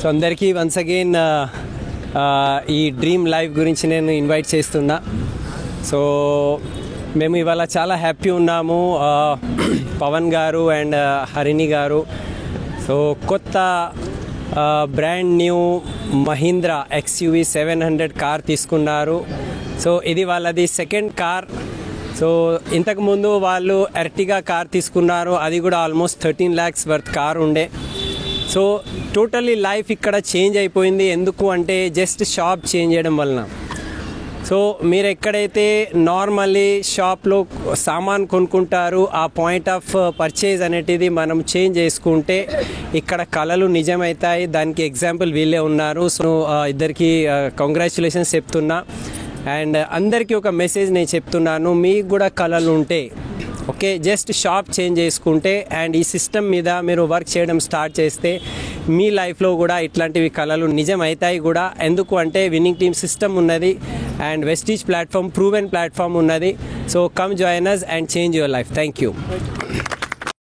So అందరికీ once again ఈ dream life గురించి నేను ఇన్వైట్ చేస్తున్నా. సో మేము ఇవాళ చాలా హ్యాపీ ఉన్నాము. పవన్ గారు అండ్ హరిణి గారు సో కొత్త brand new Mahindra XUV 700 car తీసుకున్నారు. సో ఇది వాళ్ళది సెకండ్ కార్. సో ఇంతకుముందు వాళ్ళు ఎర్టిగా కార్ తీసుకున్నారు, అది కూడా ఆల్మోస్ట్ 13 lakhs వర్త్ కార్ ఉండే. సో టోటల్లీ లైఫ్ ఇక్కడ చేంజ్ అయిపోయింది. ఎందుకు అంటే జస్ట్ షాప్ చేంజ్ చేయడం వలన. సో మీరు ఎక్కడైతే నార్మల్లీ షాప్లో సామాన్ కొనుక్కుంటారు, ఆ పాయింట్ ఆఫ్ పర్చేజ్ అనేటిది మనం చేంజ్ చేసుకుంటే ఇక్కడ కళలు నిజమవుతాయి. దానికి ఎగ్జాంపుల్ వీళ్ళే ఉన్నారు. సో ఇద్దరికి కంగ్రాచ్యులేషన్స్ చెప్తున్నా. అండ్ అందరికీ ఒక మెసేజ్ నేను చెప్తున్నాను, మీకు కూడా కళలు ఉంటే ఓకే, జస్ట్ షాప్ చేంజ్ చేసుకుంటే అండ్ ఈ సిస్టమ్ మీద మీరు వర్క్ చేయడం స్టార్ట్ చేస్తే మీ లైఫ్లో కూడా ఇట్లాంటివి కళలు నిజం అవుతాయి కూడా. ఎందుకు అంటే విన్నింగ్ టీమ్ సిస్టమ్ ఉన్నది and Vestige platform proven platform ఉన్నది. So come join us and change your life. Thank you.